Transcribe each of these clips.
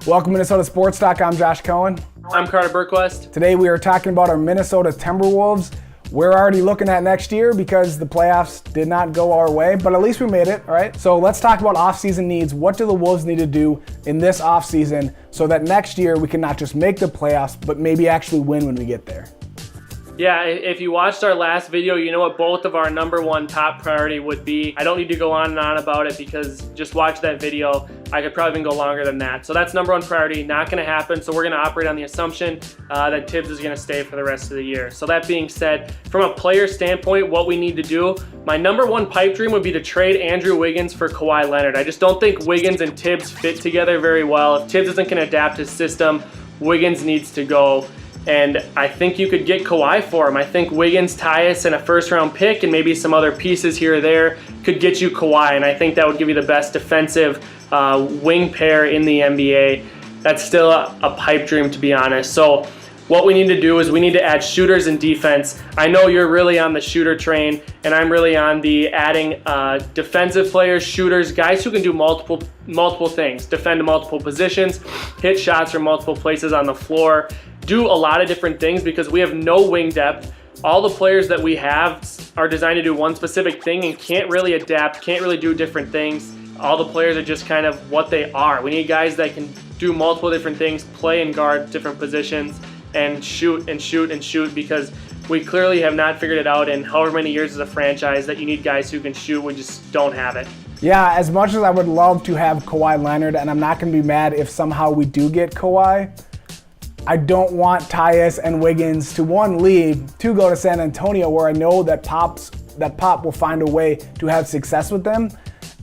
Welcome to Minnesota Sports Talk. I'm Josh Coan. I'm Carter Burquest. Today we are talking about our Minnesota Timberwolves. We're already looking at next year because the playoffs did not go our way, but at least we made it, all right? So let's talk about offseason needs. What do the Wolves need to do in this offseason so that next year we can not just make the playoffs, but maybe actually win when we get there? Yeah, if you watched our last video, you know what both of our number one top priority would be. I don't need to go on and on about it because just watch that video. I could probably even go longer than that. So that's number one priority, not gonna happen. So we're gonna operate on the assumption that Tibbs is gonna stay for the rest of the year. So that being said, from a player standpoint, what we need to do, my number one pipe dream would be to trade Andrew Wiggins for Kawhi Leonard. I just don't think Wiggins and Tibbs fit together very well. If Tibbs isn't gonna adapt his system, Wiggins needs to go. And I think you could get Kawhi for him. I think Wiggins, Tyus, and a first-round pick and maybe some other pieces here or there could get you Kawhi, and I think that would give you the best defensive wing pair in the NBA. That's still a pipe dream, to be honest. So what we need to do is we need to add shooters and defense. I know you're really on the shooter train, and I'm really on the adding defensive players, shooters, guys who can do multiple things, defend multiple positions, hit shots from multiple places on the floor, do a lot of different things because we have no wing depth. All the players that we have are designed to do one specific thing and can't really adapt, can't really do different things. All the players are just kind of what they are. We need guys that can do multiple different things, play and guard different positions, and shoot and shoot and shoot because we clearly have not figured it out in however many years as a franchise that you need guys who can shoot. We just don't have it. Yeah, as much as I would love to have Kawhi Leonard, and I'm not going to be mad if somehow we do get Kawhi, I don't want Tyus and Wiggins to, one, leave, two, go to San Antonio where I know that Pop will find a way to have success with them.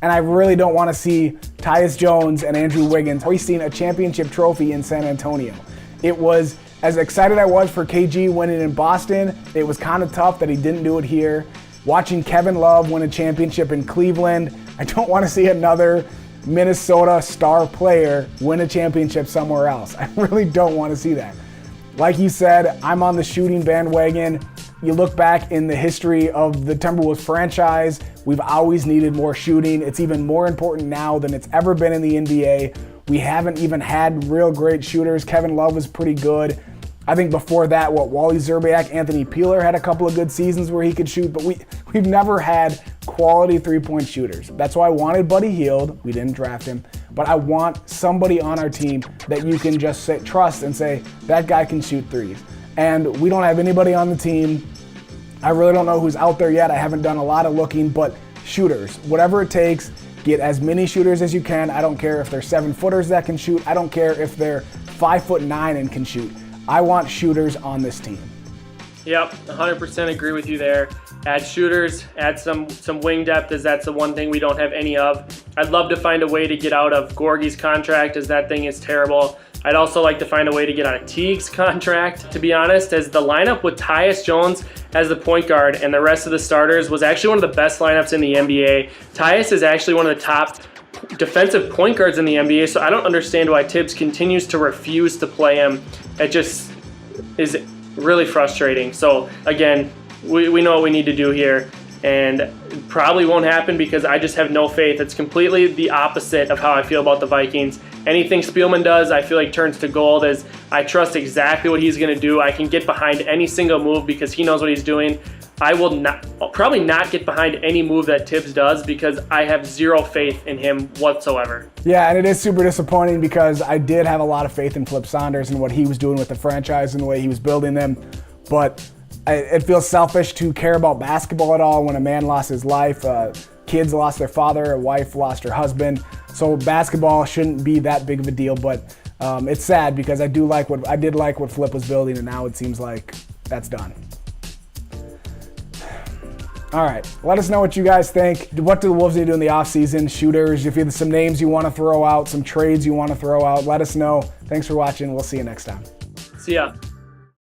And I really don't want to see Tyus Jones and Andrew Wiggins hoisting a championship trophy in San Antonio. It was, as excited I was for KG winning in Boston, it was kind of tough that he didn't do it here. Watching Kevin Love win a championship in Cleveland, I don't want to see another Minnesota star player win a championship somewhere else. I really don't want to see that. Like you said, I'm on the shooting bandwagon. You look back in the history of the Timberwolves franchise, we've always needed more shooting. It's even more important now than it's ever been in the NBA. We haven't even had real great shooters. Kevin Love was pretty good. I think before that, Wally Szczerbiak, Anthony Peeler had a couple of good seasons where he could shoot, but we've never had quality three-point shooters. That's why I wanted Buddy Hield. We didn't draft him, but I want somebody on our team that you can just trust and say, that guy can shoot threes. And we don't have anybody on the team. I really don't know who's out there yet. I haven't done a lot of looking, but shooters, whatever it takes, get as many shooters as you can. I don't care if they're 7-footers that can shoot. I don't care if they're 5'9" and can shoot. I want shooters on this team. Yep, 100% agree with you there. Add shooters, add some wing depth, as that's the one thing we don't have any of. I'd love to find a way to get out of Gorgie's contract, as that thing is terrible. I'd also like to find a way to get out of Teague's contract, to be honest, as the lineup with Tyus Jones as the point guard and the rest of the starters was actually one of the best lineups in the NBA. Tyus is actually one of the top defensive point guards in the NBA, so I don't understand why Tibbs continues to refuse to play him. It just is really frustrating. So again, we know what we need to do here, and it probably won't happen because I just have no faith. It's completely the opposite of how I feel about the Vikings. Anything Spielman does, I feel like turns to gold, as I trust exactly what he's going to do. I can get behind any single move because he knows what he's doing. I will probably not get behind any move that Tibbs does because I have zero faith in him whatsoever. Yeah, and it is super disappointing because I did have a lot of faith in Flip Saunders and what he was doing with the franchise and the way he was building them. But it feels selfish to care about basketball at all when a man lost his life, kids lost their father, a wife lost her husband. So basketball shouldn't be that big of a deal, but it's sad because I did like what Flip was building, and now it seems like that's done. All right, let us know what you guys think. What do the Wolves need to do in the offseason? Shooters, if you have some names you want to throw out, some trades you want to throw out, let us know. Thanks for watching. We'll see you next time. See ya.